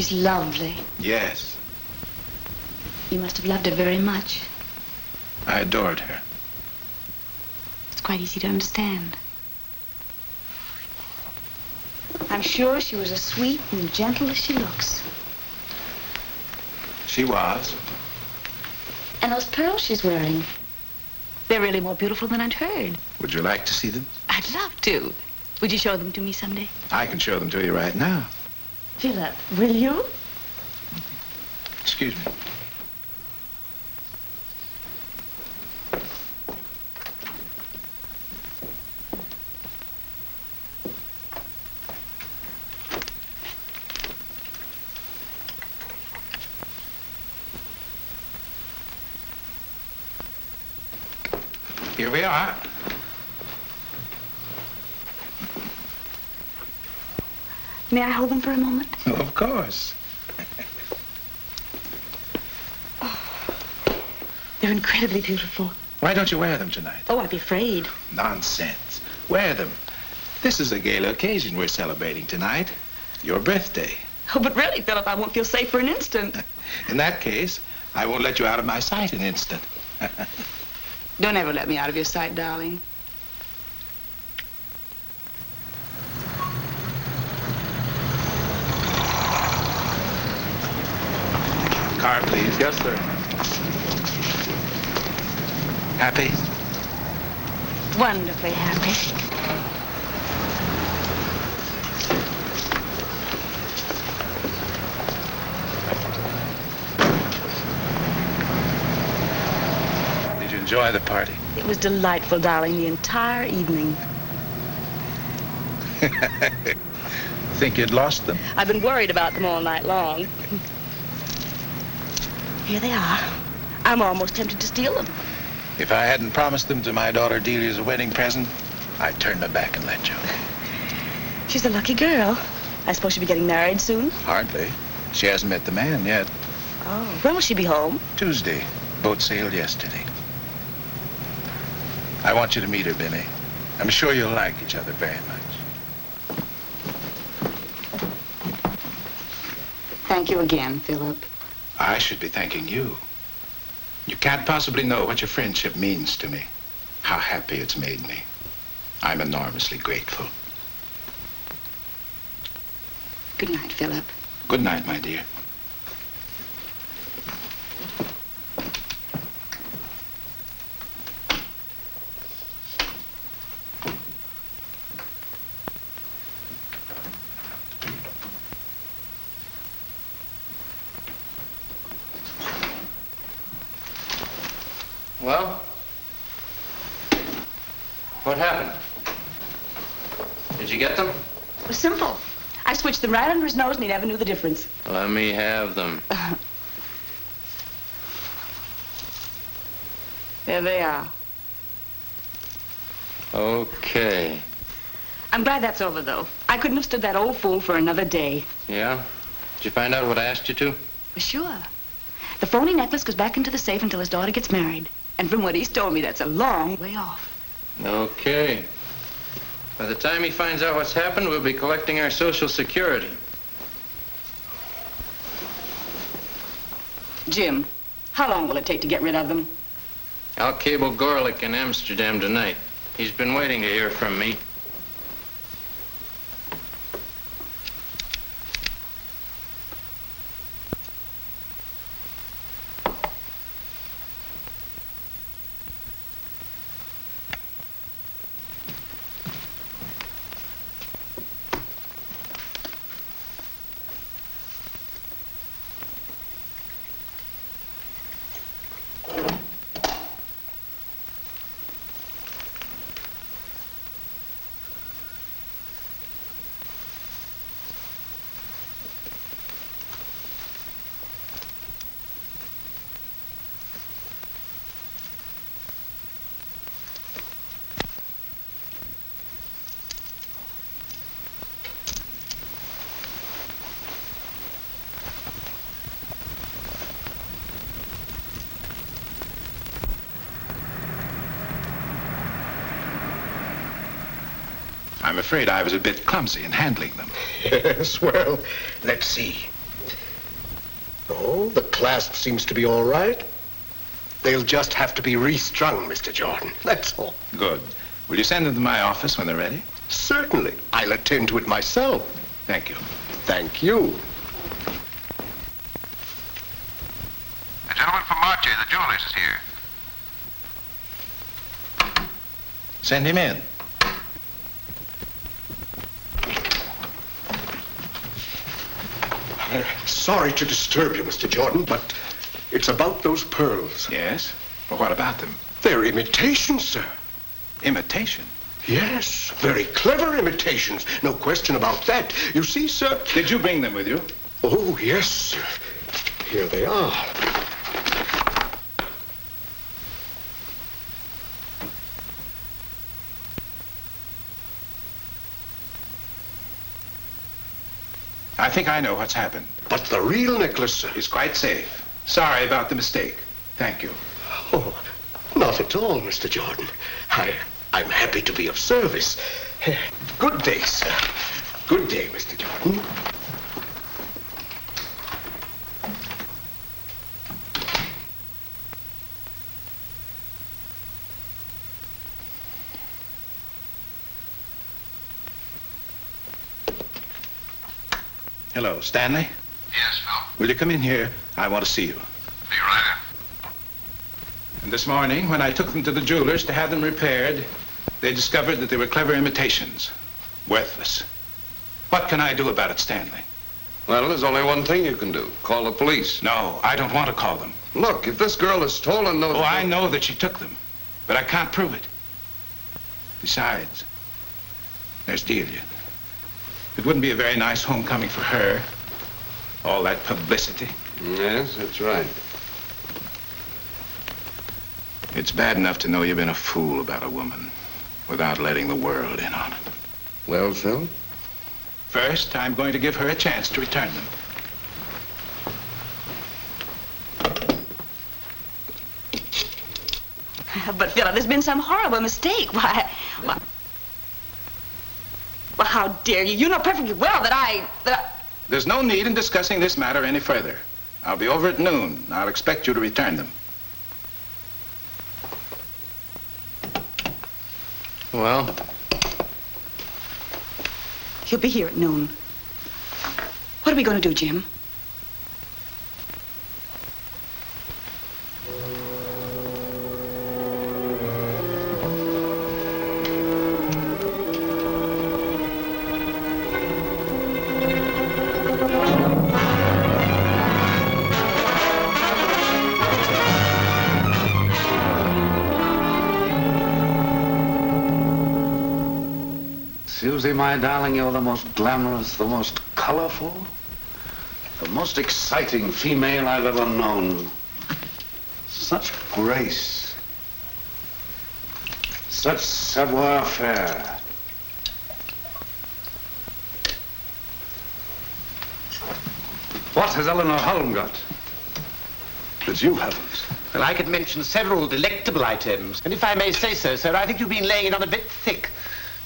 She's lovely. Yes. You must have loved her very much. I adored her. It's quite easy to understand. I'm sure she was as sweet and gentle as she looks. She was. And those pearls she's wearing, they're really more beautiful than I'd heard. Would you like to see them? I'd love to. Would you show them to me someday? I can show them to you right now. Philip, will you? Excuse me. Here we are. May I hold them for a moment? Oh, of course. They're incredibly beautiful. Why don't you wear them tonight? Oh, I'd be afraid. Nonsense. Wear them. This is a gala occasion we're celebrating tonight. Your birthday. Oh, but really, Philip, I won't feel safe for an instant. In that case, I won't let you out of my sight an instant. Don't ever let me out of your sight, darling. Car, please. Yes, sir. Happy? Wonderfully happy. Did you enjoy the party? It was delightful, darling, the entire evening. Think you'd lost them? I've been worried about them all night long. Here they are. I'm almost tempted to steal them. If I hadn't promised them to my daughter Delia as a wedding present, I'd turn my back and let you. She's a lucky girl. I suppose she'll be getting married soon? Hardly. She hasn't met the man yet. Oh, when will she be home? Tuesday. Boat sailed yesterday. I want you to meet her, Benny. I'm sure you'll like each other very much. Thank you again, Philip. I should be thanking you. You can't possibly know what your friendship means to me, how happy it's made me. I'm enormously grateful. Good night, Philip. Good night, my dear. Well? What happened? Did you get them? It was simple. I switched them right under his nose and he never knew the difference. Let me have them. There they are. Okay. I'm glad that's over, though. I couldn't have stood that old fool for another day. Yeah? Did you find out what I asked you to? Sure. The phony necklace goes back into the safe until his daughter gets married. And from what he's told me, that's a long way off. Okay. By the time he finds out what's happened, we'll be collecting our Social Security. Jim, how long will it take to get rid of them? I'll cable Gorlick in Amsterdam tonight. He's been waiting to hear from me. I'm afraid I was a bit clumsy in handling them. Yes, well, let's see. clasp seems to be all right. They'll just have to be restrung, Mr. Jordan. That's all. Good. Will you send them to my office when they're ready? Certainly. I'll attend to it myself. Thank you. Thank you. A gentleman from Marche, the jeweler's, is here. Send him in. Sorry to disturb you, Mr. Jordan, but it's about those pearls. Yes? But what about them? They're imitations, sir. Imitation? Yes, very clever imitations. No question about that. You see, sir... Did you bring them with you? Oh, yes, sir. Here they are. I think I know what's happened. But the real necklace, sir... It's quite safe. Sorry about the mistake. Thank you. Oh, not at all, Mr. Jordan. I'm happy to be of service. Good day, sir. Good day, Mr. Jordan. Hello, Stanley? Yes, Phil. Will you come in here? I want to see you. Be right in. And this morning, when I took them to the jeweler's to have them repaired, they discovered that they were clever imitations. Worthless. What can I do about it, Stanley? Well, there's only one thing you can do. Call the police. No, I don't want to call them. Look, if this girl has stolen those... Oh, I know that she took them, but I can't prove it. Besides, there's Delia. It wouldn't be a very nice homecoming for her. All that publicity. Yes, that's right. It's bad enough to know you've been a fool about a woman without letting the world in on it. Well, Phil? First, I'm going to give her a chance to return them. But, Philip, there's been some horrible mistake. Why, well, how dare you? You know perfectly well that I... There's no need in discussing this matter any further. I'll be over at noon. I'll expect you to return them. Well? He'll be here at noon. What are we going to do, Jim? Susie, my darling, you're the most glamorous, the most colorful, the most exciting female I've ever known. Such grace, such savoir-faire. What has Eleanor Holm got that you haven't? Well, I could mention several delectable items. And if I may say so, sir, I think you've been laying it on a bit thick.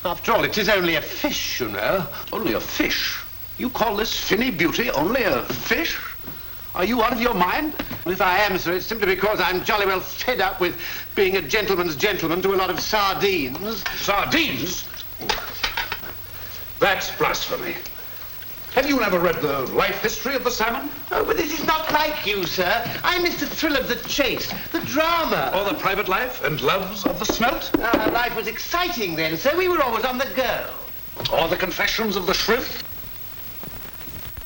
After all, it is only a fish, you know. Only a fish? You call this finny beauty only a fish? Are you out of your mind? Well, if I am, sir, it's simply because I'm jolly well fed up with being a gentleman's gentleman to a lot of sardines. Sardines? That's blasphemy. Have you never read the life history of the salmon? Oh, but this is not like you, sir. I miss the thrill of the chase, the drama. Or the private life and loves of the smelt? Our life was exciting then, sir. We were always on the go. Or the confessions of the shrimp?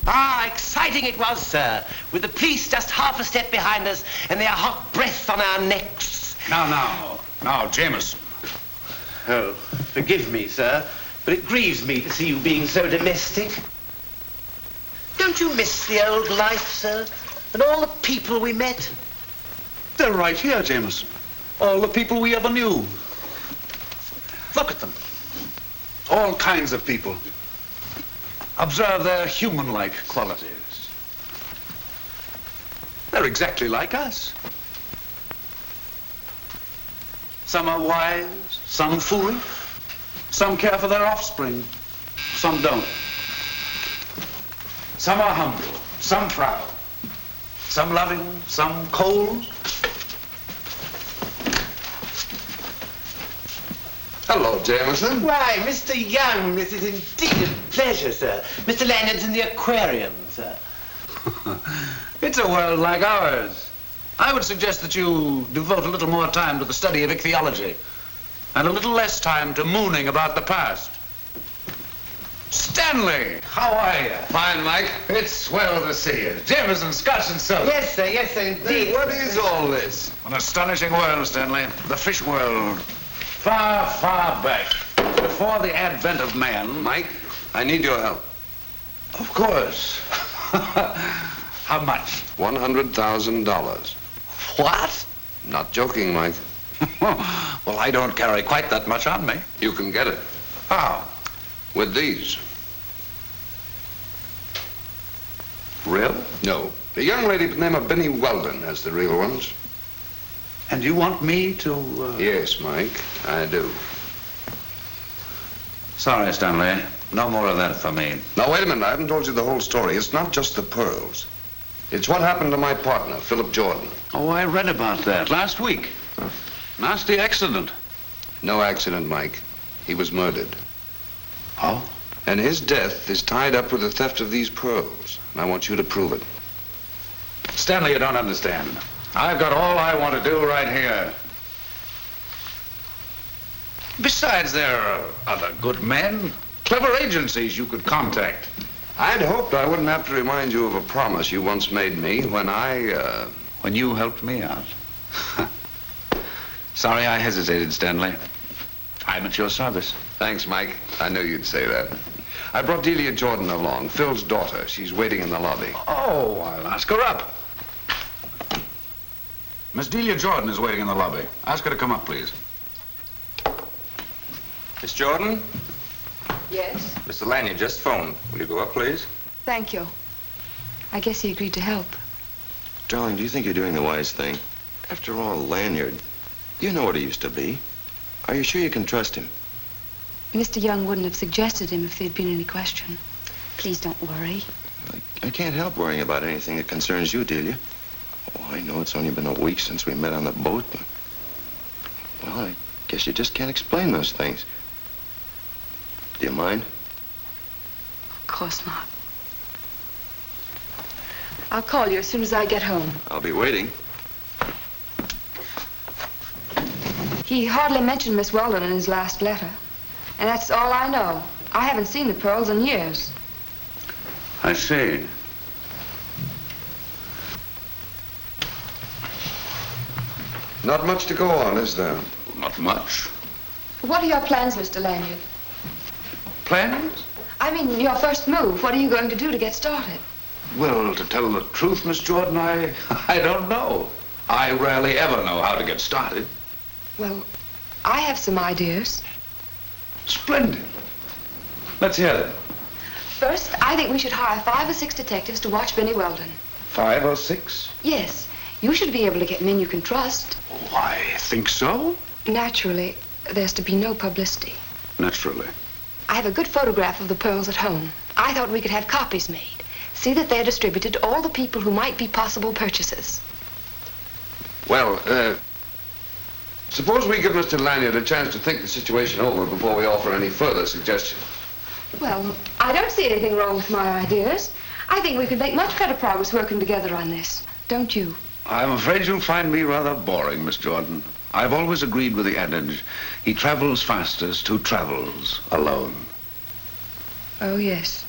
Ah, exciting it was, sir. With the police just half a step behind us and their hot breath on our necks. Now, Jameson. Oh, forgive me, sir, but it grieves me to see you being so domestic. Don't you miss the old life, sir? And all the people we met? They're right here, Jameson. All the people we ever knew. Look at them. All kinds of people. Observe their human-like qualities. They're exactly like us. Some are wise, some foolish. Some care for their offspring, some don't. Some are humble, some proud. Some loving, some cold. Hello, Jameson. Why, Mr. Young, this is indeed a pleasure, sir. Mr. Lanyard's in the aquarium, sir. It's a world like ours. I would suggest that you devote a little more time to the study of ichthyology and a little less time to mooning about the past. Stanley, how are you? Fine, Mike. It's swell to see you. Jameson, Scotch and soda. Yes, sir, indeed. What is all this? An astonishing world, Stanley. The fish world. Far, far back, before the advent of man. Mike, I need your help. Of course. How much? $100,000. What? Not joking, Mike. Well, I don't carry quite that much on me. You can get it. How? With these. Real? No. A young lady by the name of Benny Weldon has the real ones. And you want me to... Yes, Mike, I do. Sorry, Stanley. No more of that for me. Now, wait a minute. I haven't told you the whole story. It's not just the pearls. It's what happened to my partner, Philip Jordan. Oh, I read about that last week. Nasty accident. No accident, Mike. He was murdered. Oh? And his death is tied up with the theft of these pearls. And I want you to prove it. Stanley, you don't understand. I've got all I want to do right here. Besides, there are other good men, clever agencies you could contact. I'd hoped I wouldn't have to remind you of a promise you once made me when When you helped me out. Sorry I hesitated, Stanley. I'm at your service. Thanks, Mike. I knew you'd say that. I brought Delia Jordan along, Phil's daughter. She's waiting in the lobby. Oh, I'll ask her up. Miss Delia Jordan is waiting in the lobby. Ask her to come up, please. Miss Jordan? Yes? Mr. Lanyard just phoned. Will you go up, please? Thank you. I guess he agreed to help. Darling, do you think you're doing the wise thing? After all, Lanyard, you know what he used to be. Are you sure you can trust him? Mr. Young wouldn't have suggested him if there'd been any question. Please don't worry. I can't help worrying about anything that concerns you, Delia. Oh, I know it's only been a week since we met on the boat, but... Well, I guess you just can't explain those things. Do you mind? Of course not. I'll call you as soon as I get home. I'll be waiting. He hardly mentioned Miss Weldon in his last letter. And that's all I know. I haven't seen the pearls in years. I see. Not much to go on, is there? Not much. What are your plans, Mr. Lanyard? Plans? I mean, your first move. What are you going to do to get started? Well, to tell the truth, Miss Jordan, I don't know. I rarely ever know how to get started. Well, I have some ideas. Splendid. Let's hear them. First, I think we should hire 5 or 6 detectives to watch Benny Weldon. 5 or 6? Yes. You should be able to get men you can trust. Oh, I think so. Naturally, there's to be no publicity. Naturally. I have a good photograph of the pearls at home. I thought we could have copies made. See that they're distributed to all the people who might be possible purchasers. Well, suppose we give Mr. Lanyard a chance to think the situation over before we offer any further suggestions. Well, I don't see anything wrong with my ideas. I think we could make much better progress working together on this. Don't you? I'm afraid you'll find me rather boring, Miss Jordan. I've always agreed with the adage, he travels fastest who travels alone. Oh, yes.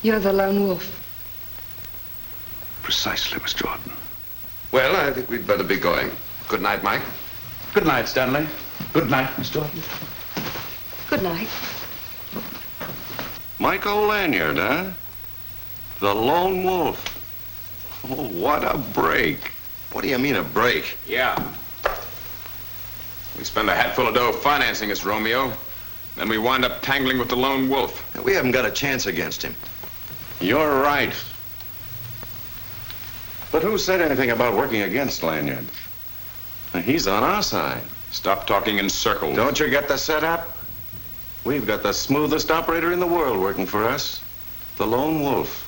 You're the lone wolf. Precisely, Miss Jordan. Well, I think we'd better be going. Good night, Mike. Good night, Stanley. Good night, Miss Jordan. Good night. Michael Lanyard, huh? The lone wolf. Oh, what a break. What do you mean, a break? Yeah. We spend a hatful of dough financing us, Romeo. Then we wind up tangling with the lone wolf. We haven't got a chance against him. You're right. But who said anything about working against Lanyard? He's on our side. Stop talking in circles. Don't you get the setup? We've got the smoothest operator in the world working for us. The lone wolf.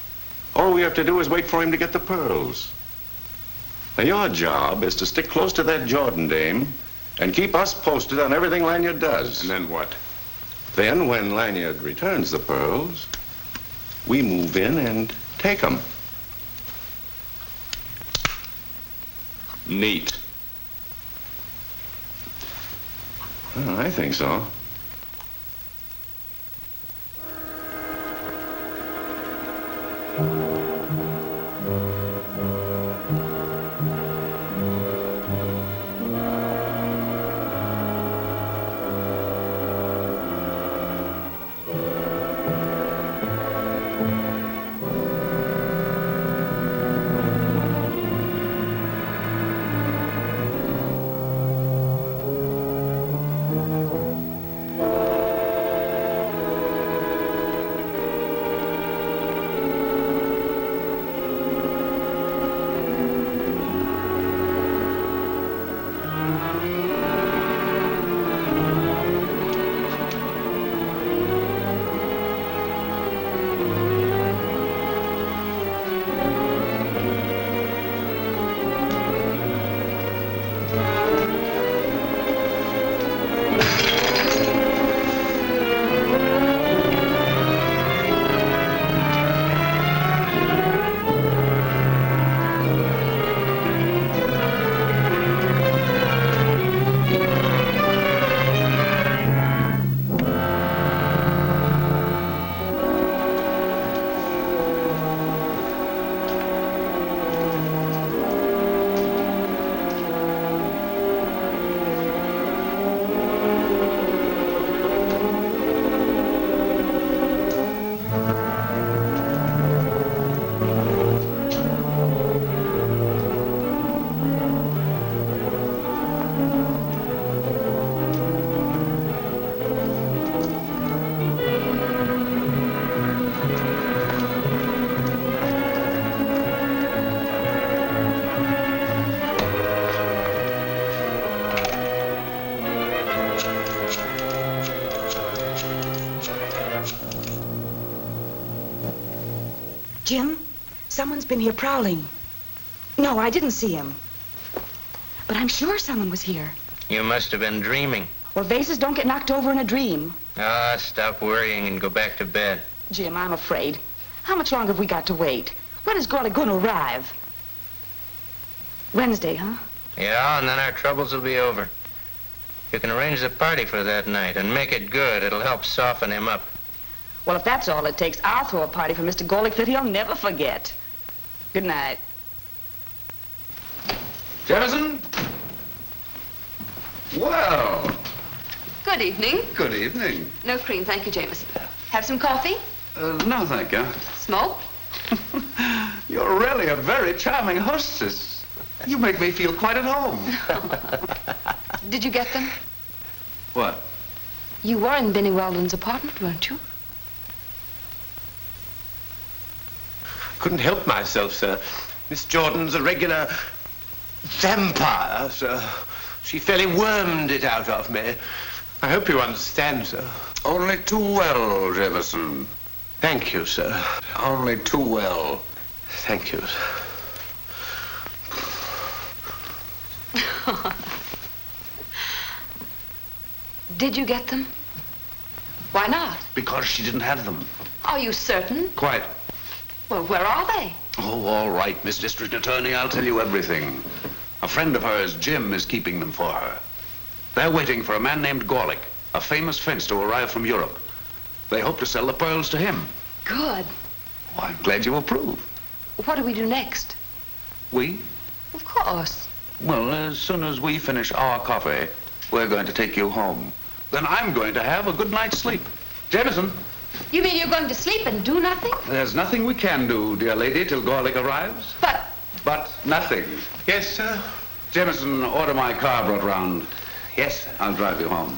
All we have to do is wait for him to get the pearls. Now, your job is to stick close to that Jordan dame and keep us posted on everything Lanyard does. And then what? Then, when Lanyard returns the pearls, we move in and take them. Neat. Well, I think so. Jim, someone's been here prowling. No, I didn't see him. But I'm sure someone was here. You must have been dreaming. Well, vases don't get knocked over in a dream. Ah, stop worrying and go back to bed. Jim, I'm afraid. How much longer have we got to wait? When is Gorley going to arrive? Wednesday, huh? Yeah, and then our troubles will be over. You can arrange the party for that night and make it good. It'll help soften him up. Well, if that's all it takes, I'll throw a party for Mr. Gorlick that he'll never forget. Good night. Jefferson? Well. Good evening. Good evening. No cream, thank you, Jameson. Have some coffee? No, thank you. Smoke? You're really a very charming hostess. You make me feel quite at home. Did you get them? What? You were in Benny Weldon's apartment, weren't you? Couldn't help myself, sir. Miss Jordan's a regular vampire, sir. She fairly wormed it out of me. I hope you understand, sir. Only too well, Jefferson. Thank you, sir. Only too well. Thank you. Did you get them? Why not? Because she didn't have them. Are you certain? Quite. Well, where are they? Oh, all right, Miss District Attorney, I'll tell you everything. A friend of hers, Jim, is keeping them for her. They're waiting for a man named Gorlick, a famous fence to arrive from Europe. They hope to sell the pearls to him. Good. Oh, I'm glad you approve. What do we do next? We? Of course. Well, as soon as we finish our coffee, we're going to take you home. Then I'm going to have a good night's sleep. Jameson. You mean you're going to sleep and do nothing? There's nothing we can do, dear lady, till Gorlick arrives. But nothing. Yes, sir. Jameson, order my car brought round. Yes, sir. I'll drive you home.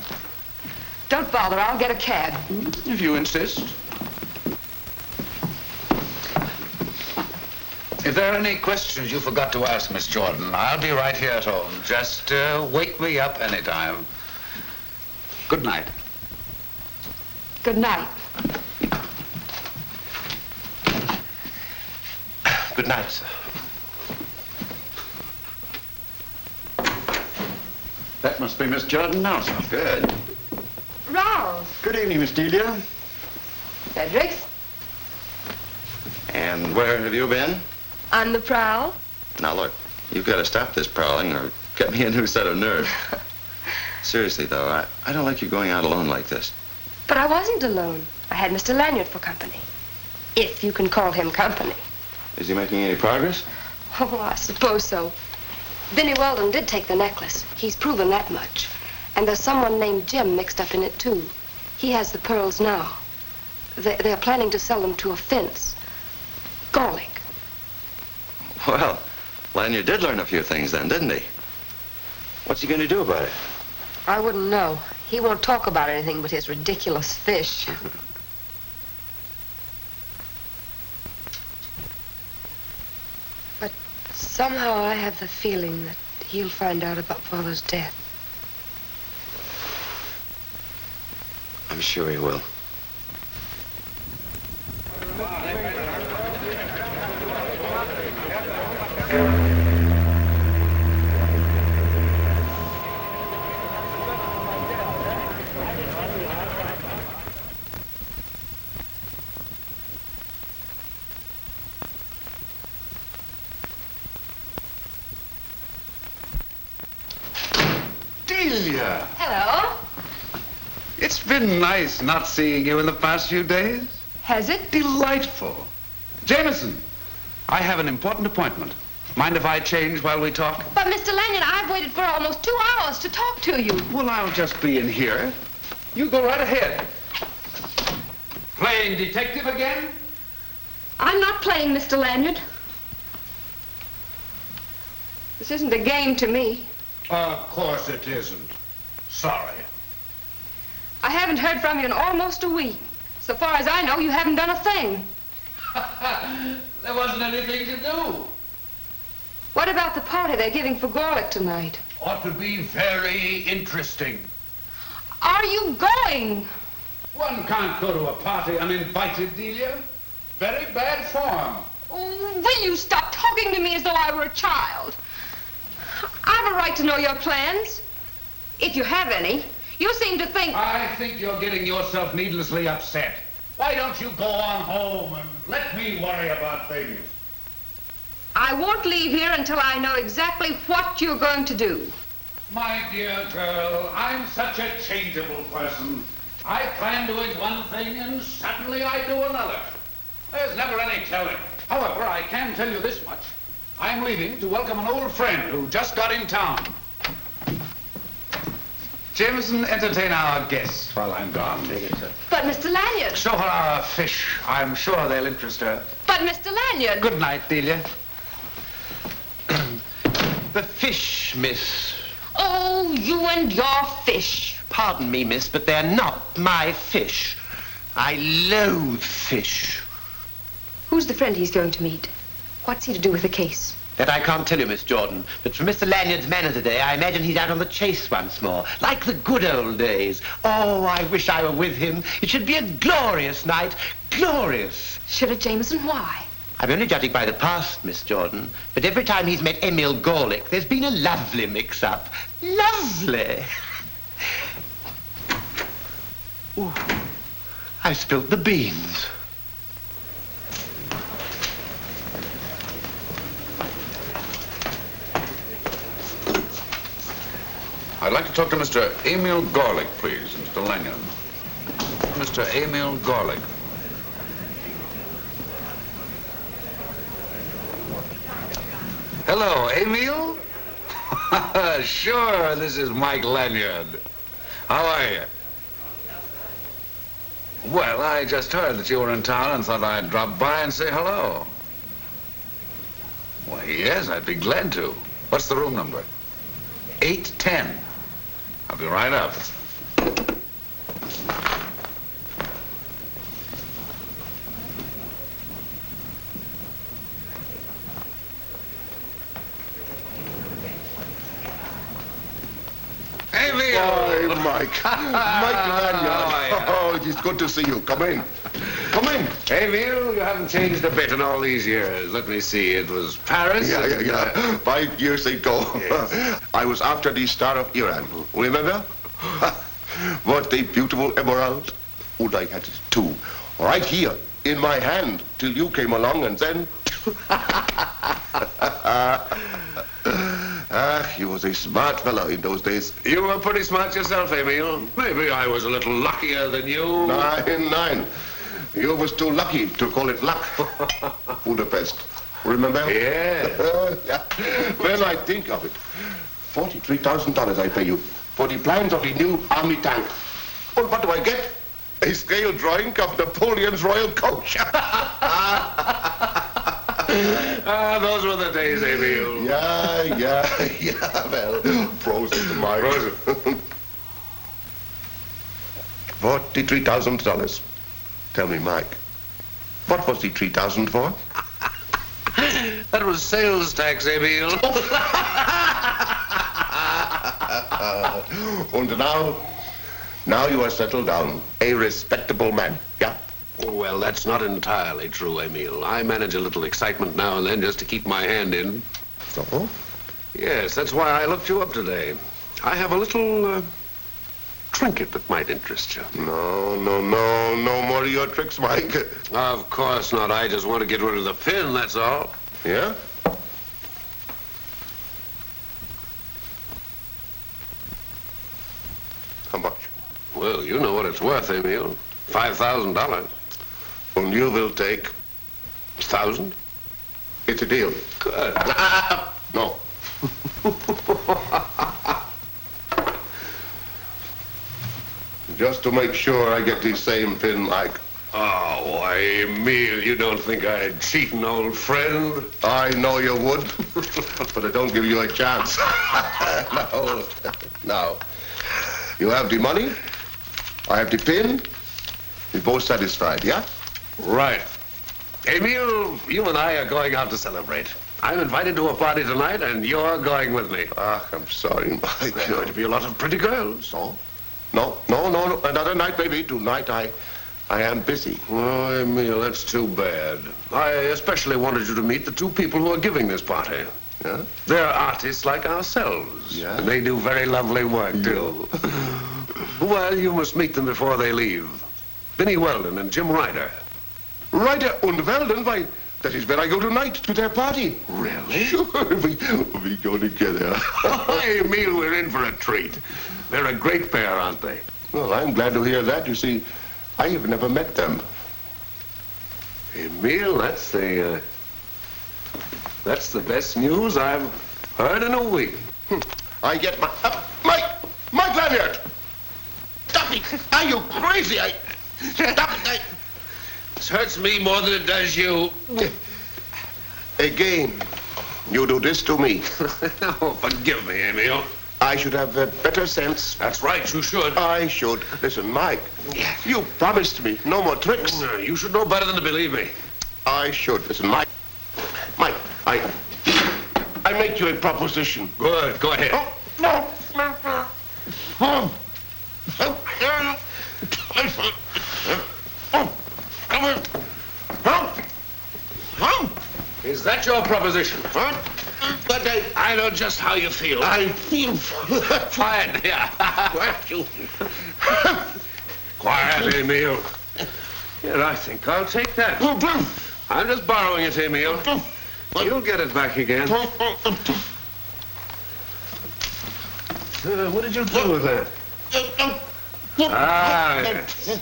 Don't bother, I'll get a cab. If you insist. If there are any questions you forgot to ask, Miss Jordan, I'll be right here at home. Just wake me up anytime. Good night. Good night. Good night, sir. That must be Miss Jordan now, sir. Good. Ralph. Good evening, Miss Delia. Fredericks. And where have you been? On the prowl. Now, look, you've got to stop this prowling or get me a new set of nerves. Seriously, though, I don't like you going out alone like this. But I wasn't alone. I had Mr. Lanyard for company. If you can call him company. Is he making any progress? Oh, I suppose so. Benny Weldon did take the necklace. He's proven that much. And there's someone named Jim mixed up in it, too. He has the pearls now. They're planning to sell them to a fence. Garlic. Well, Lanyard did learn a few things then, didn't he? What's he going to do about it? I wouldn't know. He won't talk about anything but his ridiculous fish. But somehow I have the feeling that he'll find out about Father's death. I'm sure he will. Delia! Hello. It's been nice not seeing you in the past few days. Has it? Delightful. Jameson, I have an important appointment. Mind if I change while we talk? But, Mr. Lanyard, I've waited for almost 2 hours to talk to you. Well, I'll just be in here. You go right ahead. Playing detective again? I'm not playing, Mr. Lanyard. This isn't a game to me. Of course it isn't. Sorry. I haven't heard from you in almost a week. So far as I know, you haven't done a thing. There wasn't anything to do. What about the party they're giving for Gorlick tonight? Ought to be very interesting. Are you going? One can't go to a party uninvited, Delia. Very bad form. Oh, will you stop talking to me as though I were a child? I've a right to know your plans. If you have any. You seem to think... I think you're getting yourself needlessly upset. Why don't you go on home and let me worry about things? I won't leave here until I know exactly what you're going to do. My dear girl, I'm such a changeable person. I plan doing one thing and suddenly I do another. There's never any telling. However, I can tell you this much. I'm leaving to welcome an old friend who just got in town. Jameson, entertain our guests while I'm gone. But, Mr. Lanyard... Show her our fish. I'm sure they'll interest her. But, Mr. Lanyard... Good night, Delia. The fish, miss. Oh, you and your fish. Pardon me, miss, but they're not my fish. I loathe fish. Who's the friend he's going to meet? What's he to do with the case? That I can't tell you, Miss Jordan. But from Mr. Lanyard's manner today, I imagine he's out on the chase once more. Like the good old days. Oh, I wish I were with him. It should be a glorious night. Glorious. Should it, Jameson? Why? I'm only judging by the past, Miss Jordan. But every time he's met Emil Gorlick, there's been a lovely mix-up. Lovely. Ooh, I spilt the beans. I'd like to talk to Mr. Emil Gorlick, please, Mr. Lanyard. Mr. Emil Gorlick. Hello, Emil? Sure, this is Mike Lanyard. How are you? Well, I just heard that you were in town and thought I'd drop by and say hello. Well, yes, I'd be glad to. What's the room number? 810. I'll be right up. Hey, Leo. Hi, Mike. Mike Lanyard. Oh, it is good to see you. Come in. Come Fine. Emil, you haven't changed a bit in all these years. Let me see. It was Paris. Yeah. 5 years ago. Yes. I was after the Star of Iran. Remember? What a beautiful emerald. And I had it too. Right here in my hand till you came along and then... he was a smart fellow in those days. You were pretty smart yourself, Emil. Maybe I was a little luckier than you. 9. You was too lucky to call it luck. Budapest. Remember? Yeah. When I think of it, $43,000 I pay you for the plans of the new army tank. Well, what do I get? A scale drawing of Napoleon's royal coach. Those were the days, Emil. Yeah. Well, frozen, Mike. Frozen. $43,000. Tell me, Mike, what was the 3,000 for? That was sales tax, Emil. And now you are settled down, a respectable man, yeah? Well, that's not entirely true, Emil. I manage a little excitement now and then just to keep my hand in. So? Yes, that's why I looked you up today. I have a little trinket that might interest you. No more of your tricks, Mike. Of course not. I just want to get rid of the pin, that's all. Yeah? How much? Well, you know what it's worth, Emil. $5,000. And you will take 1,000? It's a deal. Good. No. Just to make sure I get the same pin, Mike. Oh, why, Emil, you don't think I'd cheat an old friend? I know you would, but I don't give you a chance. No. Now, you have the money, I have the pin, we're both satisfied, yeah? Right. Emil, you and I are going out to celebrate. I'm invited to a party tonight, and you're going with me. I'm sorry, Mike. There's going to be a lot of pretty girls. No. Another night, baby. Tonight, I am busy. Oh, Emil, that's too bad. I especially wanted you to meet the two people who are giving this party. Yeah? They're artists like ourselves. Yeah? And they do very lovely work, too. Well, you must meet them before they leave. Benny Weldon and Jim Ryder. Ryder and Weldon? Why, that is where I go tonight, to their party. Really? Sure, we go together. Hey, Emil, we're in for a treat. They're a great pair, aren't they? Well, I'm glad to hear that. You see, I have never met them. Emil, that's the best news I've heard in a week. I get my... Mike Lanyard! Stop it! Are you crazy? Stop it! This hurts me more than it does you. Again, you do this to me. Oh, forgive me, Emil. I should have better sense. That's right, you should. I should. Listen, Mike, you promised me no more tricks. No, you should know better than to believe me. I should. Listen, Mike, I make you a proposition. Good, go ahead. No. Is that your proposition? But I know just how you feel. I feel Quiet, yeah. Quiet, Emil. Here, I think I'll take that. I'm just borrowing it, Emil. You'll get it back again. What did you do with that? Yes.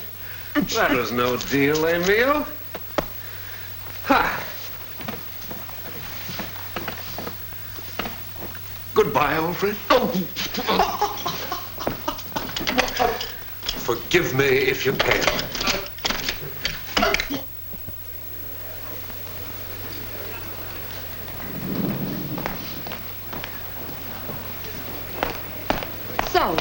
That was no deal, Emil. Ha. Goodbye, old friend. Forgive me if you can. So,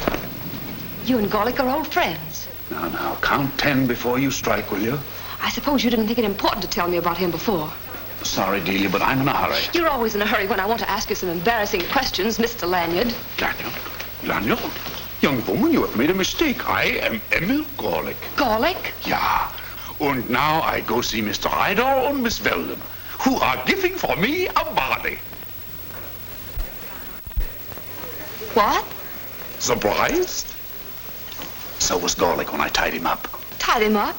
you and Gorlick are old friends. Now, count 10 before you strike, will you? I suppose you didn't think it important to tell me about him before. Sorry, Delia, but I'm in a hurry. You're always in a hurry when I want to ask you some embarrassing questions, Mr. Lanyard. Lanyard? Young woman, you have made a mistake. I am Emil Gorlick. Gorlick? Yeah. And now I go see Mr. Ryder and Miss Weldon, who are giving for me a party. What? Surprised? So was Gorlick when I tied him up. Tied him up?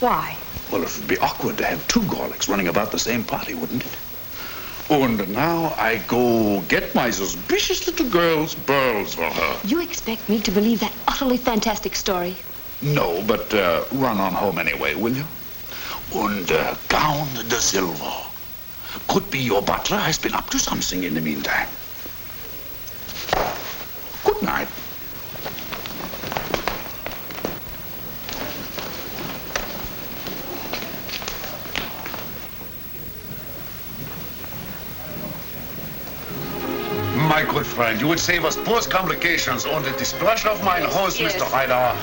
Why? Well, it would be awkward to have two Gorlicks running about the same party, wouldn't it? And now I go get my suspicious little girl's pearls for her. You expect me to believe that utterly fantastic story? No, but run on home anyway, will you? And Count de Silva. Could be your butler has been up to something in the meantime. Good night. My good friend, you would save us both complications on the displeasure of mine host, yes. Mr. Ryder.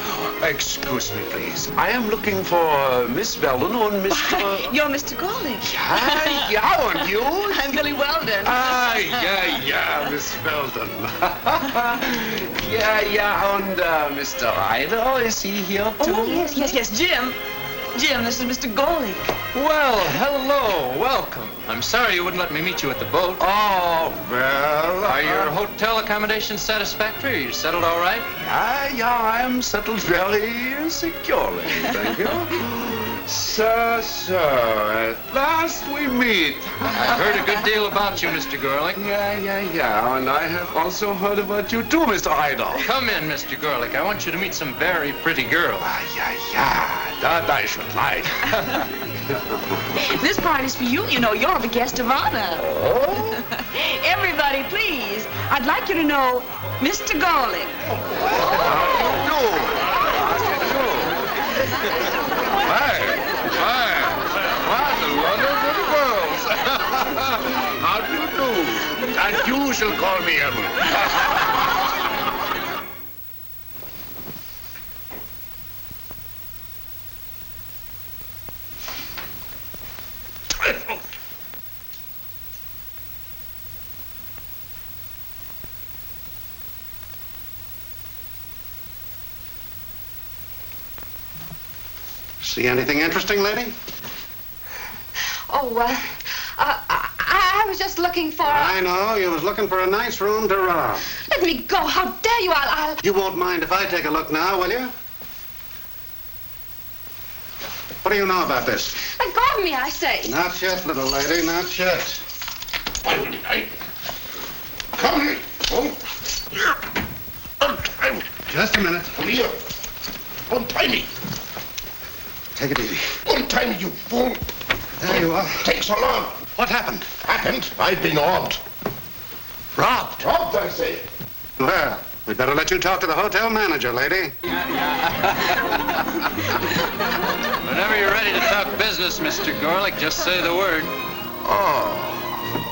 Excuse me, please. I am looking for Miss Weldon and Mr. You're Mr. Gorlick. Yeah, and you? I'm Billy Weldon. Yeah, Miss Weldon. yeah, and Mr. Ryder, is he here too? Oh, yes, Jim. Jim, this is Mr. Gorlick. Well, hello, welcome. I'm sorry you wouldn't let me meet you at the boat. Oh, well... Are your hotel accommodations satisfactory? Are you settled all right? Yeah, I am settled very securely, thank you. So, at last we meet. I've heard a good deal about you, Mr. Gorlick. Yeah, and I have also heard about you too, Mr. Idol. Come in, Mr. Gorlick. I want you to meet some very pretty girls. That I should like. This party's for you. You know, you're the guest of honor. Oh? Everybody, please. I'd like you to know Mr. Gorlick. How do you What a lot of good girls. How do you do? And you shall call me Evan. See anything interesting, lady? Oh, I was just looking for... I know. You was looking for a nice room to rob. Let me go. How dare you? I'll... You won't mind if I take a look now, will you? What do you know about this? Let go of me, I say. Not yet, little lady, not yet. Come here. Just a minute. Come here. Untie me. Take it easy. Untie me, you fool. There you are. Take so long. What happened? Happened? I've been robbed. Robbed? Robbed, I say. Well, we'd better let you talk to the hotel manager, lady. Whenever you're ready to talk business, Mr. Gorlick, just say the word.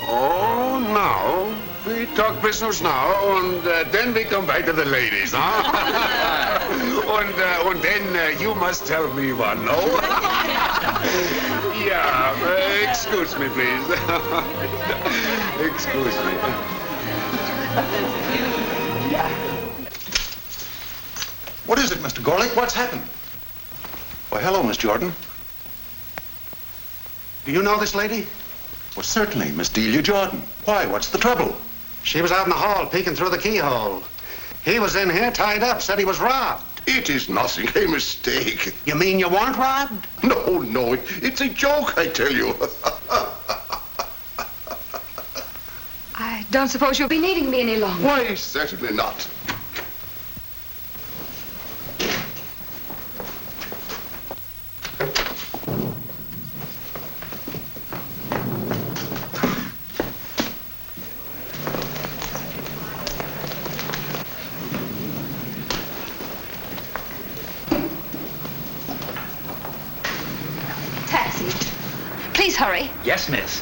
Oh, now we talk business now, and then we come back to the ladies, huh? and then you must tell me one, no? Yeah, excuse me, please. Excuse me. What is it, Mr. Gorlick? What's happened? Well, hello, Miss Jordan. Do you know this lady? Well, certainly, Miss Delia Jordan. Why, what's the trouble? She was out in the hall peeking through the keyhole. He was in here tied up, said he was robbed. It is nothing, a mistake. You mean you weren't robbed? No, it's a joke, I tell you. I don't suppose you'll be needing me any longer. Why, certainly not. Taxi. Please hurry. Yes, miss.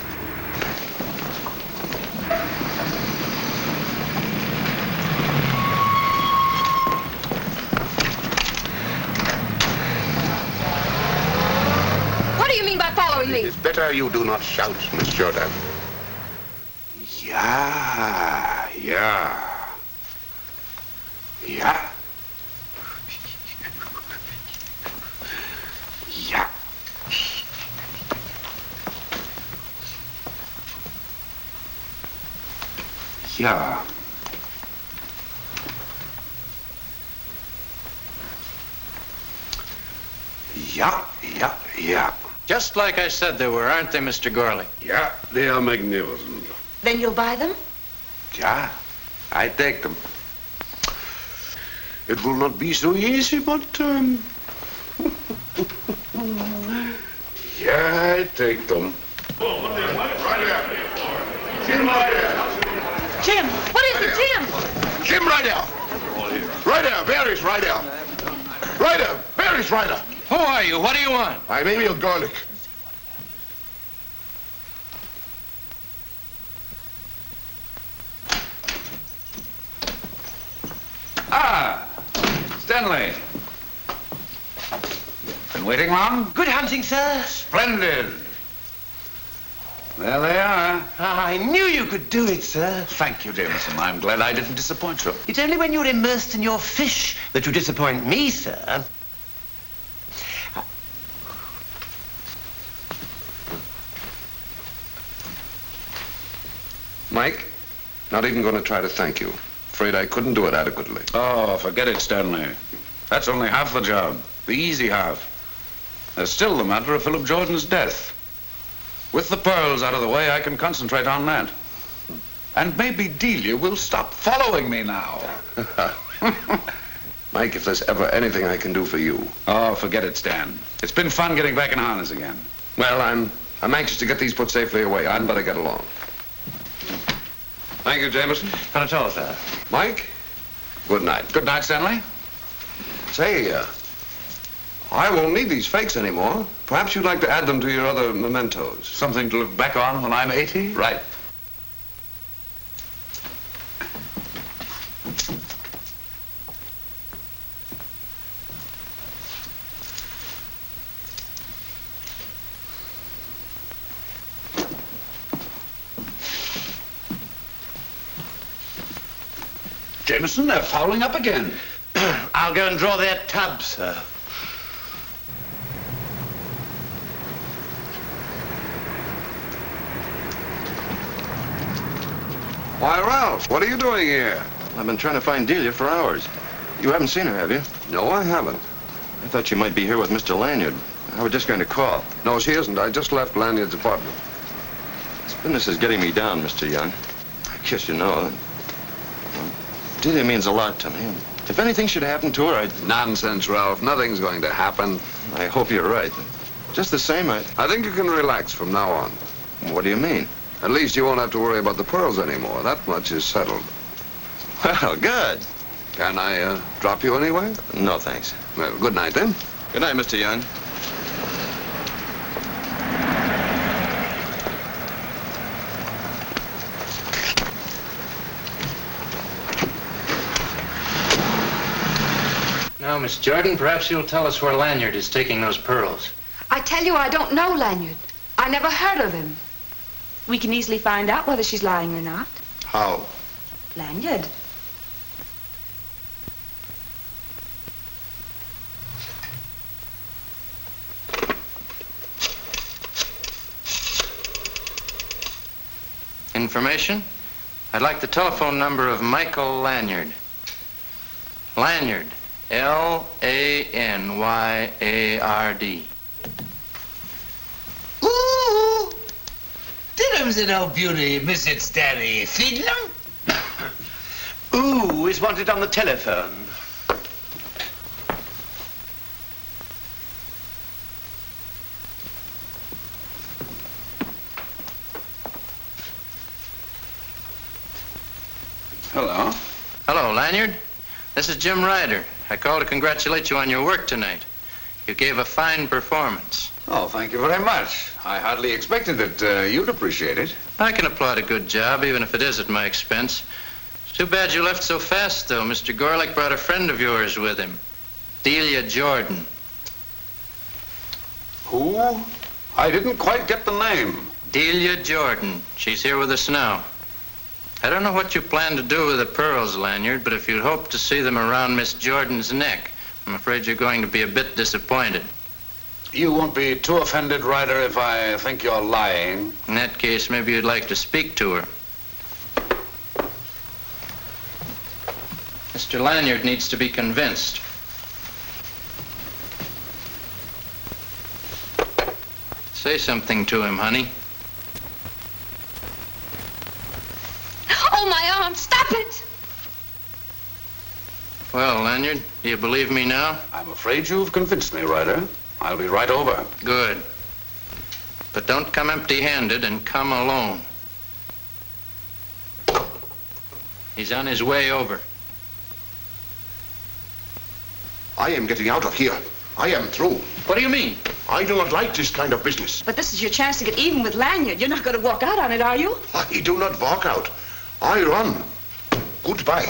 What do you mean by following me? It is better you do not shout, Miss Jordan. Yeah. Yeah. Yeah. Just like I said they were, aren't they, Mr. Gorley? Yeah, they are magnificent. Then you'll buy them? Yeah, I take them. It will not be so easy, but, yeah, I take them. Jim, what is it, Jim? Jim, right there. Right there, Barry's right there. Right there, Barry's right there. Who are you? What do you want? I'm Emil Garlic. Ah, Stanley. Been waiting long? Good hunting, sir. Splendid. There they are. I knew you could do it, sir. Thank you, Jameson. I'm glad I didn't disappoint you. It's only when you're immersed in your fish that you disappoint me, sir. Mike, not even going to try to thank you. Afraid I couldn't do it adequately. Oh, forget it, Stanley. That's only half the job. The easy half. There's still the matter of Philip Jordan's death. With the pearls out of the way, I can concentrate on that. And maybe Delia will stop following me now. Mike, if there's ever anything I can do for you. Oh, forget it, Stan. It's been fun getting back in harness again. Well, I'm anxious to get these put safely away. I'd better get along. Thank you, Jameson. Not at all, sir. Mike, good night. Good night, Stanley. Say, I won't need these fakes anymore. Perhaps you'd like to add them to your other mementos. Something to look back on when I'm 80? Right. Jameson, they're fouling up again. I'll go and draw their tub, sir. Why, Ralph, what are you doing here? I've been trying to find Delia for hours. You haven't seen her, have you? No, I haven't. I thought you might be here with Mr. Lanyard. I was just going to call. No, she isn't. I just left Lanyard's apartment. This business is getting me down, Mr. Young. I guess you know. Delia means a lot to me. If anything should happen to her, I'd... Nonsense, Ralph. Nothing's going to happen. I hope you're right. Just the same, I think you can relax from now on. What do you mean? At least you won't have to worry about the pearls anymore. That much is settled. Well, good. Can I drop you anywhere? No, thanks. Well, good night, then. Good night, Mr. Young. Now, Miss Jordan, perhaps you'll tell us where Lanyard is taking those pearls. I tell you, I don't know Lanyard. I never heard of him. We can easily find out whether she's lying or not. How? Lanyard. Information? I'd like the telephone number of Michael Lanyard. Lanyard. L-A-N-Y-A-R-D. Ooh! Didn't an old beauty, Miss It Stanley Fiddlem? Ooh is wanted on the telephone. Hello. Hello, Lanyard. This is Jim Ryder. I called to congratulate you on your work tonight. You gave a fine performance. Oh, thank you very much. I hardly expected that you'd appreciate it. I can applaud a good job, even if it is at my expense. It's too bad you left so fast, though. Mr. Gorlick brought a friend of yours with him, Delia Jordan. Who? I didn't quite get the name. Delia Jordan. She's here with us now. I don't know what you plan to do with the pearls, Lanyard, but if you'd hoped to see them around Miss Jordan's neck, I'm afraid you're going to be a bit disappointed. You won't be too offended, Ryder, if I think you're lying. In that case, maybe you'd like to speak to her. Mr. Lanyard needs to be convinced. Say something to him, honey. Oh, my arm, stop it! Well, Lanyard, do you believe me now? I'm afraid you've convinced me, Ryder. I'll be right over. Good. But don't come empty-handed and come alone. He's on his way over. I am getting out of here. I am through. What do you mean? I do not like this kind of business. But this is your chance to get even with Lanyard. You're not going to walk out on it, are you? I do not walk out. I run. Goodbye.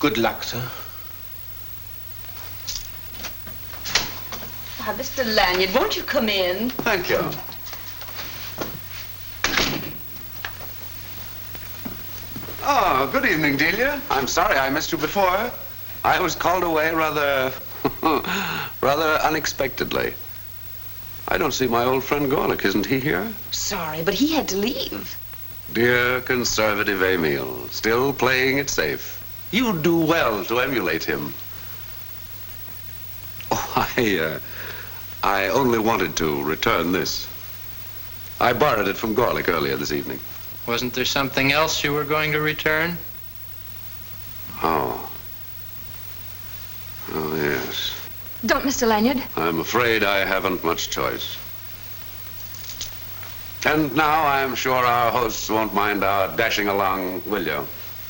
Good luck, sir. Ah, Mr. Lanyard, won't you come in? Thank you. Oh, good evening, Delia. I'm sorry I missed you before. I was called away rather unexpectedly. I don't see my old friend Gorlick. Isn't he here? Sorry, but he had to leave. Dear conservative Emil, still playing it safe. You do well to emulate him. Oh, I only wanted to return this. I borrowed it from Gorlick earlier this evening. Wasn't there something else you were going to return? Oh. Oh, yes. Don't, Mr. Lanyard. I'm afraid I haven't much choice. And now I'm sure our hosts won't mind our dashing along, will you?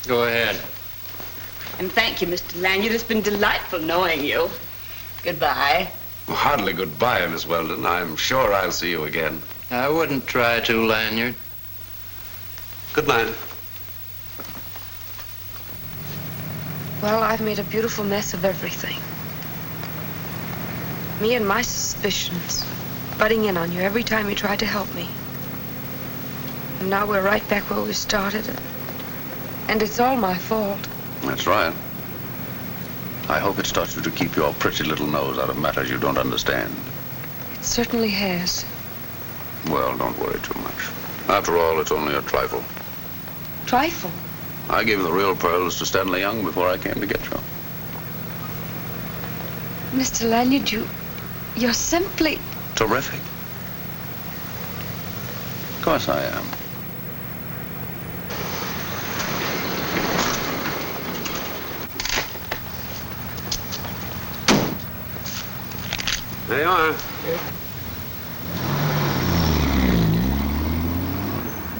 Go ahead. And thank you, Mr. Lanyard. It's been delightful knowing you. Goodbye. Well, hardly goodbye, Miss Weldon. I'm sure I'll see you again. I wouldn't try to, Lanyard. Good night. Well, I've made a beautiful mess of everything. Me and my suspicions, butting in on you every time you tried to help me. And now we're right back where we started. And it's all my fault. That's right. I hope it's taught you to keep your pretty little nose out of matters you don't understand. It certainly has. Well, don't worry too much. After all, it's only a trifle. Trifle? I gave the real pearls to Stanley Young before I came to get you. Mr. Lanyard, you're simply... Terrific. Of course I am. There you are.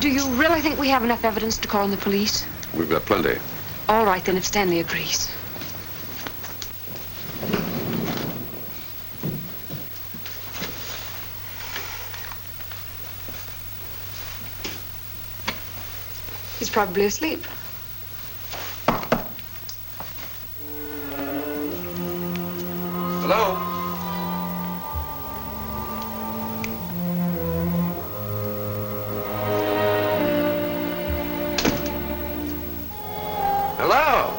Do you really think we have enough evidence to call in the police? We've got plenty. All right, then, if Stanley agrees. He's probably asleep. Hello? Hello?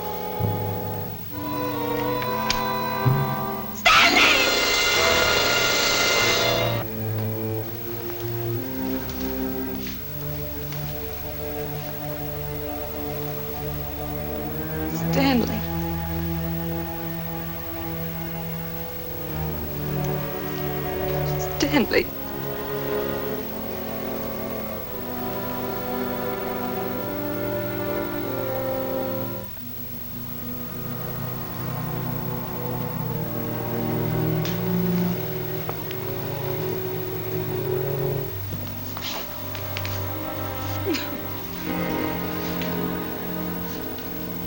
Stanley. Stanley.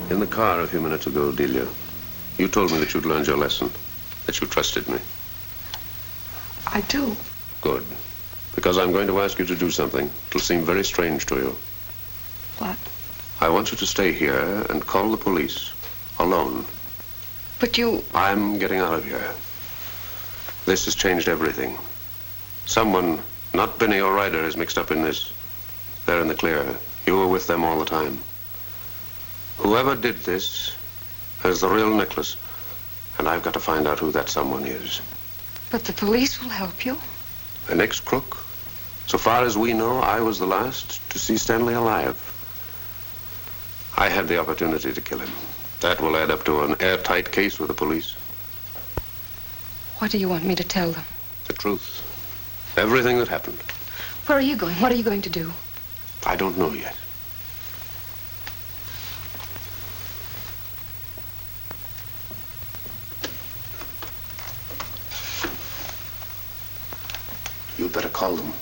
In the car a few minutes ago, Delia, you told me that you'd learned your lesson, that you trusted me. I do. Good. Because I'm going to ask you to do something. It'll seem very strange to you. What? I want you to stay here and call the police. Alone. But you... I'm getting out of here. This has changed everything. Someone, not Benny or Ryder, is mixed up in this. They're in the clear. You were with them all the time. Whoever did this has the real necklace, and I've got to find out who that someone is. But the police will help you. An ex-crook? So far as we know, I was the last to see Stanley alive. I had the opportunity to kill him. That will add up to an airtight case with the police. What do you want me to tell them? The truth. Everything that happened. Where are you going? What are you going to do? I don't know yet. You'd better call them.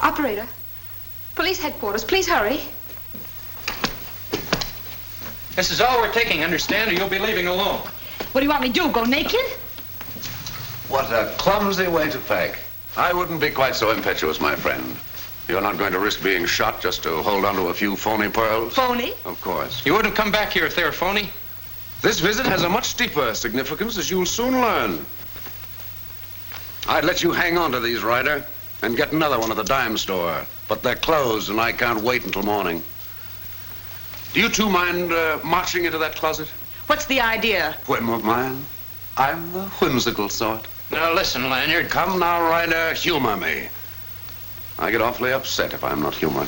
Operator, police headquarters, please hurry. This is all we're taking, understand, or you'll be leaving alone. What do you want me to do, go naked? What a clumsy way to pack. I wouldn't be quite so impetuous, my friend. You're not going to risk being shot just to hold on to a few phony pearls? Phony? Of course. You wouldn't come back here if they were phony? This visit has a much deeper significance, as you'll soon learn. I'd let you hang on to these, Ryder, and get another one at the dime store. But they're closed, and I can't wait until morning. Do you two mind marching into that closet? What's the idea? Whim of mine. I'm the whimsical sort. Now listen, Lanyard. Come now, Ryder, humor me. I get awfully upset if I'm not humored.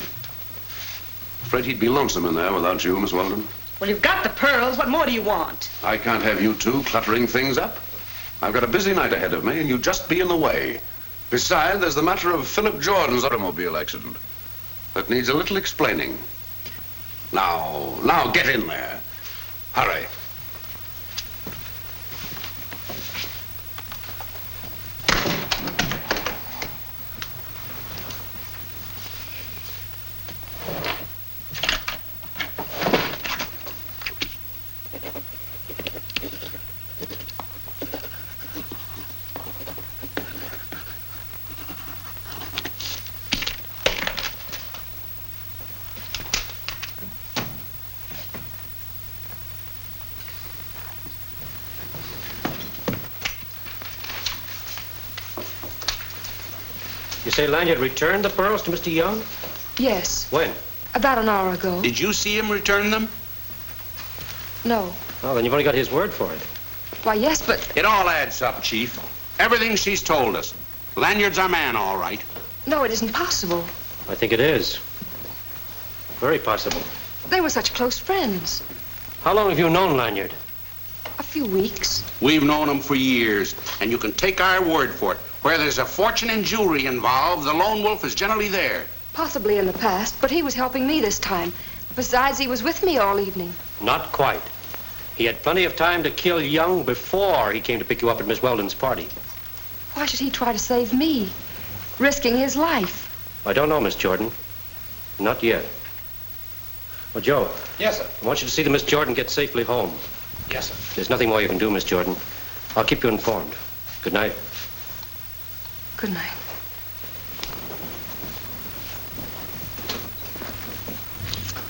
Afraid he'd be lonesome in there without you, Miss Weldon. Well, you've got the pearls. What more do you want? I can't have you two cluttering things up. I've got a busy night ahead of me, and you'd just be in the way. Besides, there's the matter of Philip Jordan's automobile accident. That needs a little explaining. Now, get in there. Hurry. You say Lanyard returned the pearls to Mr. Young? Yes. When? About an hour ago. Did you see him return them? No. Well, then you've only got his word for it. Why, yes, but... It all adds up, Chief. Everything she's told us. Lanyard's our man, all right. No, it isn't possible. I think it is. Very possible. They were such close friends. How long have you known Lanyard? A few weeks. We've known him for years, and you can take our word for it. Where there's a fortune in jewelry involved, the lone wolf is generally there. Possibly in the past, but he was helping me this time. Besides, he was with me all evening. Not quite. He had plenty of time to kill Young before he came to pick you up at Miss Weldon's party. Why should he try to save me, risking his life? I don't know, Miss Jordan. Not yet. Well, Joe. Yes, sir. I want you to see that Miss Jordan gets safely home. Yes, sir. There's nothing more you can do, Miss Jordan. I'll keep you informed. Good night. Good night.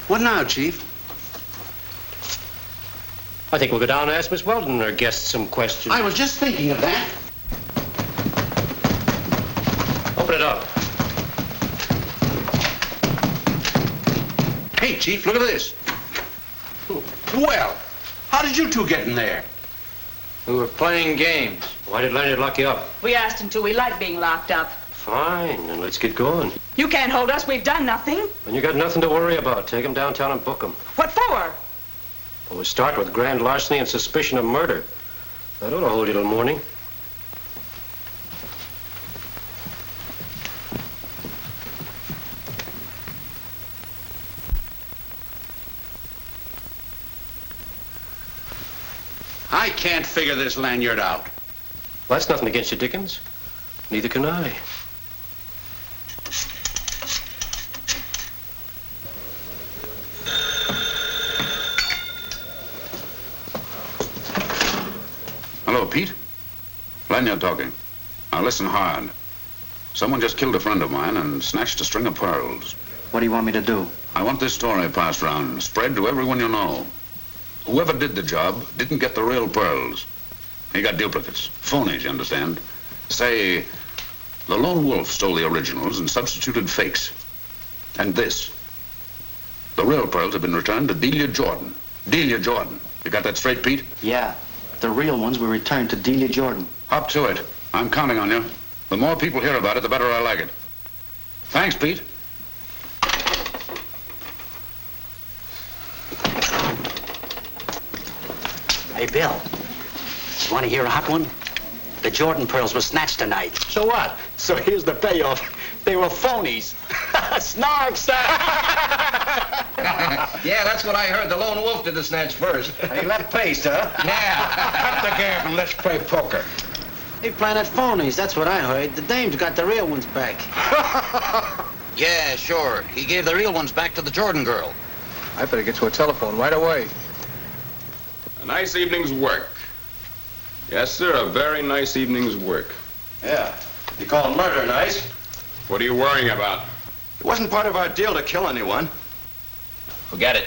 What now, Chief? I think we'll go down and ask Miss Weldon and her guests some questions. I was just thinking of that. Open it up. Hey, Chief, look at this. Well, how did you two get in there? We were playing games. Why did Lanyard lock you up? We asked him to. We like being locked up. Fine, then let's get going. You can't hold us. We've done nothing. When you got nothing to worry about, take him downtown and book him. What for? Well, we'll start with grand larceny and suspicion of murder. That ought to hold you till morning. I can't figure this Lanyard out. Well, that's nothing against you, Dickens. Neither can I. Hello, Pete. Lanyard talking. Now listen hard. Someone just killed a friend of mine and snatched a string of pearls. What do you want me to do? I want this story passed round, spread to everyone you know. Whoever did the job didn't get the real pearls. He got duplicates. Phonies, you understand? Say, the lone wolf stole the originals and substituted fakes. And this. The real pearls have been returned to Delia Jordan. Delia Jordan. You got that straight, Pete? Yeah. The real ones were returned to Delia Jordan. Hop to it. I'm counting on you. The more people hear about it, the better I like it. Thanks, Pete. Hey, Bill. You want to hear a hot one? The Jordan pearls were snatched tonight. So what? So here's the payoff. They were phonies. Snark, sir! Yeah, that's what I heard. The lone wolf did the snatch first. He left base, huh? Yeah. Cut the gap and let's play poker. They planted phonies, that's what I heard. The dame's got the real ones back. Yeah, sure. He gave the real ones back to the Jordan girl. I better get to a telephone right away. A nice evening's work. Yes, sir, a very nice evening's work. Yeah. You call murder nice? What are you worrying about? It wasn't part of our deal to kill anyone. Forget it.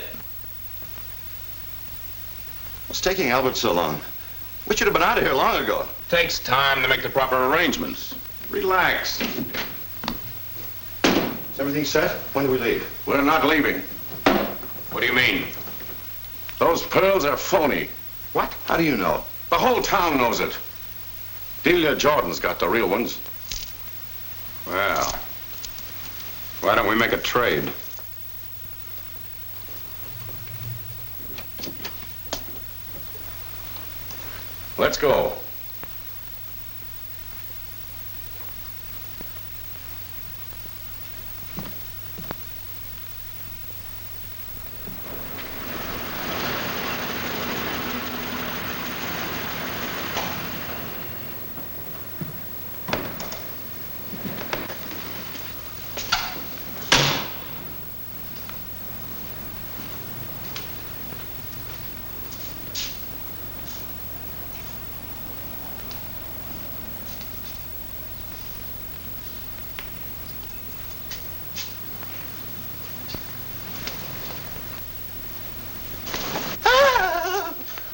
What's taking Albert so long? We should have been out of here long ago. Takes time to make the proper arrangements. Relax. Is everything set? When do we leave? We're not leaving. What do you mean? Those pearls are phony. What? How do you know? The whole town knows it. Delia Jordan's got the real ones. Well, why don't we make a trade? Let's go.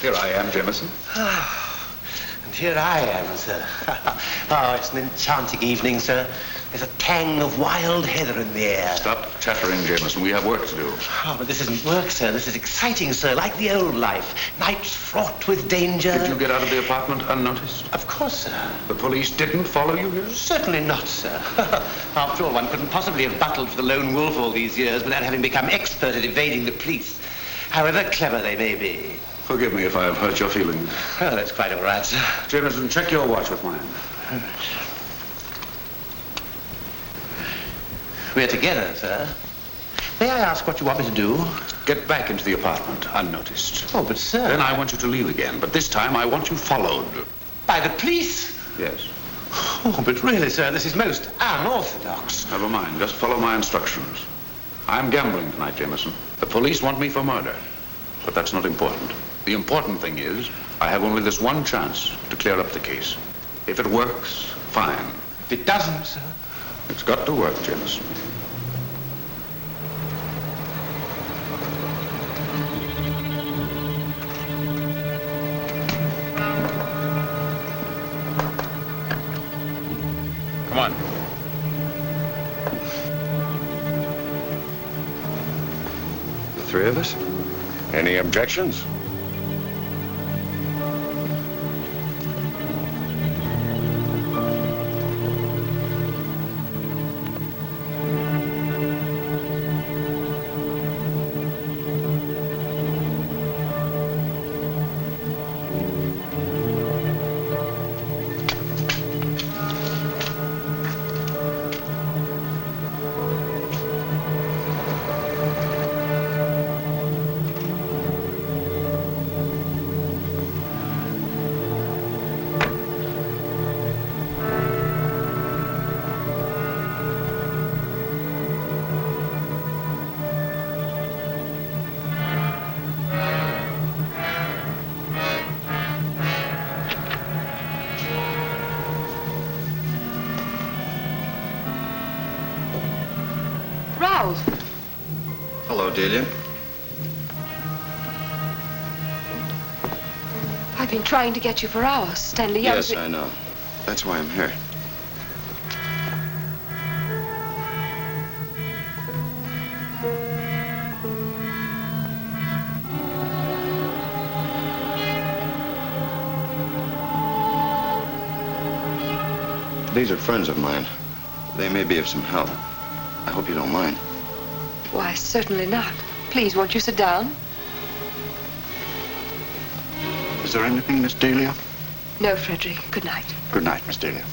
Here I am, Jameson. And here I am, sir. Oh, it's an enchanting evening, sir. There's a tang of wild heather in the air. Stop chattering, Jameson. We have work to do. Oh, but this isn't work, sir. This is exciting, sir, like the old life. Nights fraught with danger. Did you get out of the apartment unnoticed? Of course, sir. The police didn't follow you here? Certainly not, sir. After all, one couldn't possibly have battled for the lone wolf all these years without having become expert at evading the police, however clever they may be. Forgive me if I have hurt your feelings. Oh, that's quite all right, sir. Jameson, check your watch with mine. We're together, sir. May I ask what you want me to do? Get back into the apartment, unnoticed. Oh, but sir... Then I want you to leave again, but this time I want you followed. By the police? Yes. Oh, but really, sir, this is most unorthodox. Never mind. Just follow my instructions. I'm gambling tonight, Jameson. The police want me for murder, but that's not important. The important thing is I have only this one chance to clear up the case. If it works, fine. If it doesn't, sir? It's got to work, Jameson. Come on. The three of us? Any objections? How? Hello, Delia. I've been trying to get you for hours, Stanley Young. Yes, I know. That's why I'm here. These are friends of mine. They may be of some help. I hope you don't mind. Why, certainly not. Please, won't you sit down? Is there anything, Miss Delia? No, Frederick. Good night. Good night, Miss Delia.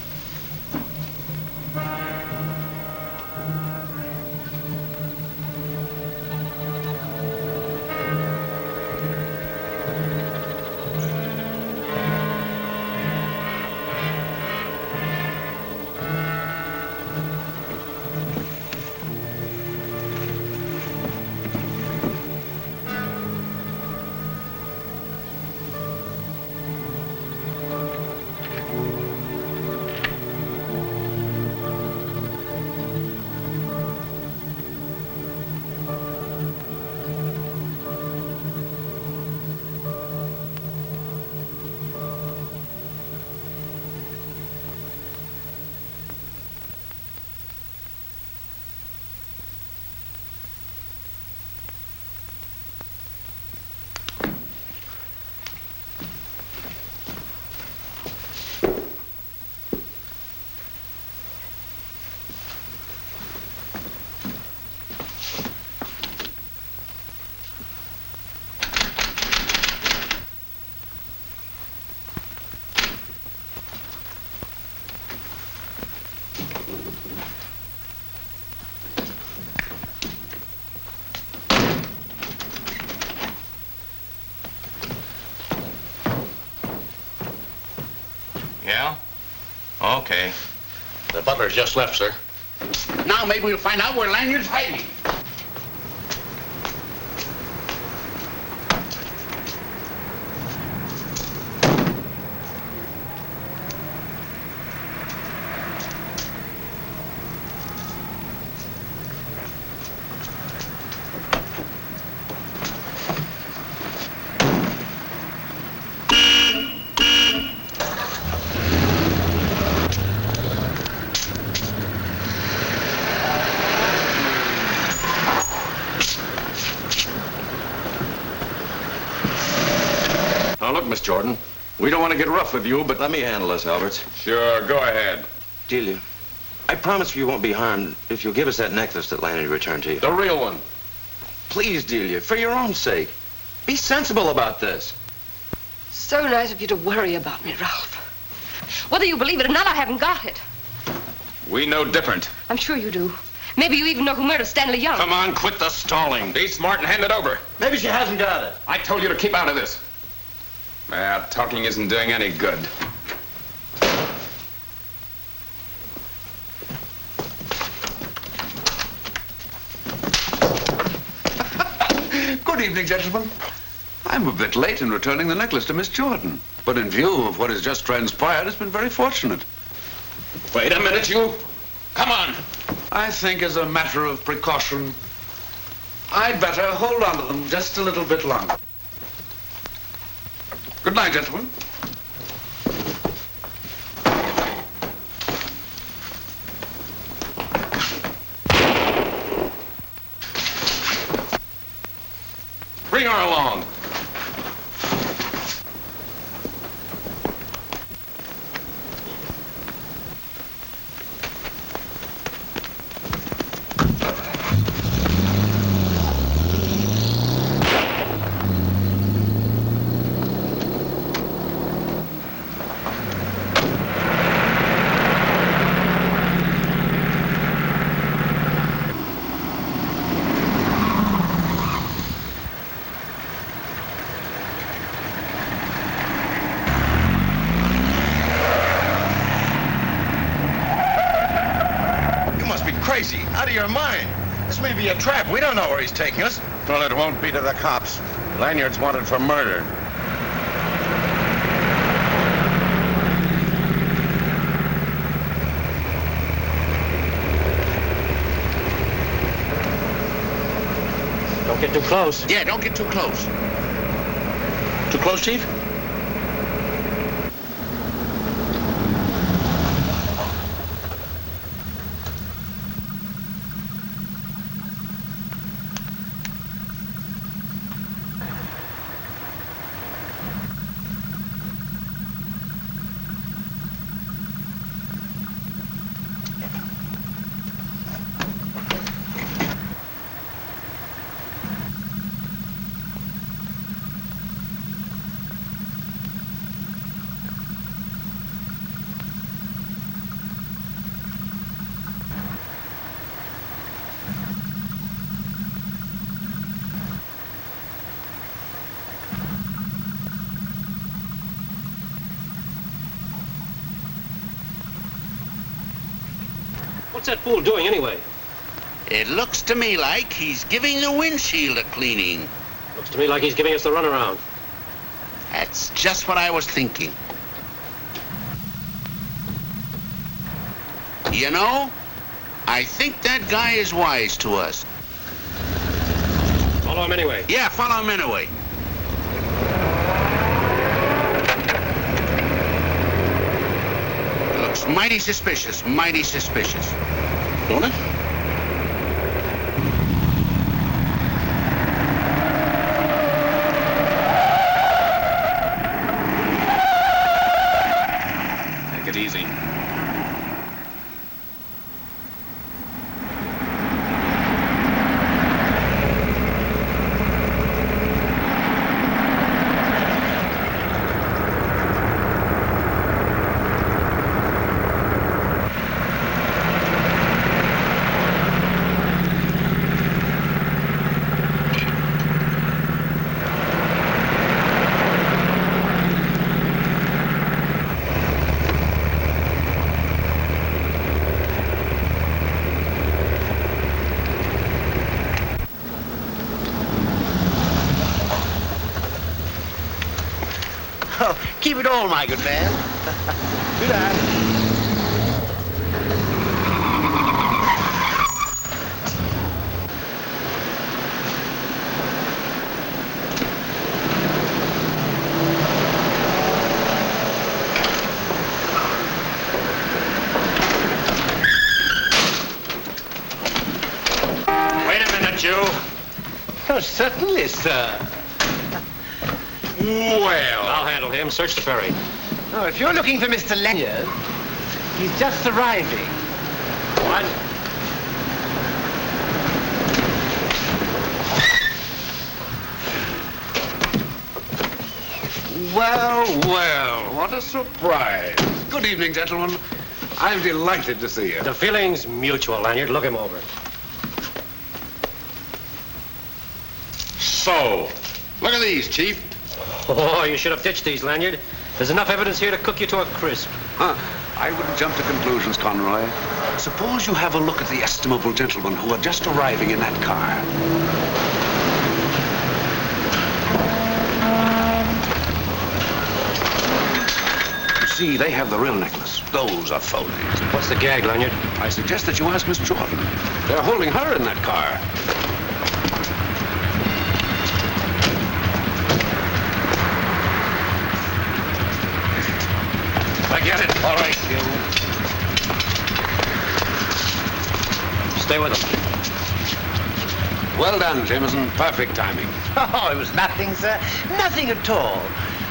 Yeah? Okay. The butler's just left, sir. Now maybe we'll find out where Lanyard's hiding. Now, look, Miss Jordan, we don't want to get rough with you, but... Let me handle this, Alberts. Sure, go ahead. Delia, I promise you won't be harmed if you'll give us that necklace that Lanyard returned to you. The real one. Please, Delia, for your own sake. Be sensible about this. So nice of you to worry about me, Ralph. Whether you believe it or not, I haven't got it. We know different. I'm sure you do. Maybe you even know who murdered Stanley Young. Come on, quit the stalling. Be smart and hand it over. Maybe she hasn't got it. I told you to keep out of this. Talking isn't doing any good. Good evening, gentlemen. I'm a bit late in returning the necklace to Miss Jordan, but in view of what has just transpired, it's been very fortunate. Wait a minute, you. Come on. I think as a matter of precaution, I'd better hold on to them just a little bit longer. Good night, gentlemen. Bring her along. Crazy, out of your mind. This may be a trap. We don't know where he's taking us. Well, it won't be to the cops. Lanyard's wanted for murder. Don't get too close. Yeah, don't get too close. Too close, Chief? What's that fool doing anyway? It looks to me like he's giving the windshield a cleaning. Looks to me like he's giving us the runaround. That's just what I was thinking. You know, I think that guy is wise to us. Follow him anyway. Yeah, follow him anyway. Looks mighty suspicious, mighty suspicious. Don't it? Take it easy. Keep it all, my good man. Good night. Wait a minute, Joe. Oh, certainly, sir. Well, I'll handle him. Search the ferry. Oh, if you're looking for Mr. Lanyard, he's just arriving. What? Well, well, what a surprise. Good evening, gentlemen. I'm delighted to see you. The feeling's mutual, Lanyard. Look him over. So, look at these, Chief. Oh, you should have ditched these, Lanyard. There's enough evidence here to cook you to a crisp. Huh. I wouldn't jump to conclusions, Conroy. Suppose you have a look at the estimable gentlemen who are just arriving in that car. You see, they have the real necklace. Those are phonies. What's the gag, Lanyard? I suggest that you ask Miss Jordan. They're holding her in that car. I get it. All right, you. Stay with him. Well done, Jameson. Perfect timing. Oh, it was nothing, sir. Nothing at all.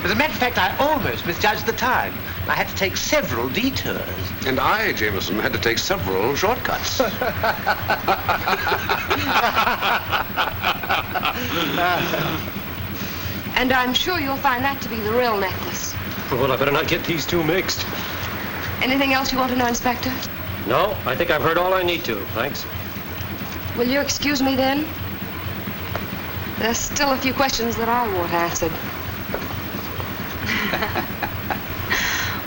As a matter of fact, I almost misjudged the time. I had to take several detours. And I, Jameson, had to take several shortcuts. And I'm sure you'll find that to be the real necklace. Well, I better not get these two mixed. Anything else you want to know, Inspector? No, I think I've heard all I need to. Thanks. Will you excuse me then? There's still a few questions that I want answered.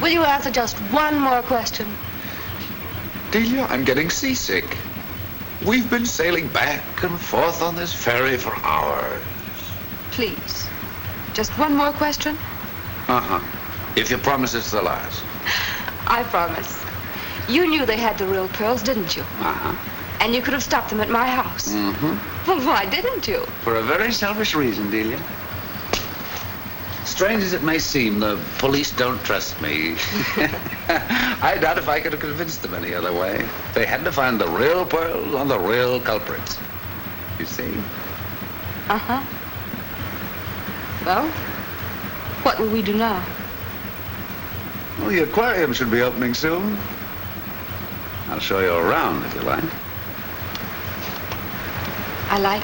Will you answer just one more question? Delia, I'm getting seasick. We've been sailing back and forth on this ferry for hours. Please. Just one more question? Uh-huh. If you promise it's the last. I promise. You knew they had the real pearls, didn't you? Uh-huh. And you could have stopped them at my house. Mm-hmm. Well, why didn't you? For a very selfish reason, Delia. Strange as it may seem, the police don't trust me. I doubt if I could have convinced them any other way. They had to find the real pearls on the real culprits. You see? Uh-huh. Well, what will we do now? Well, the aquarium should be opening soon. I'll show you around if you like. I like.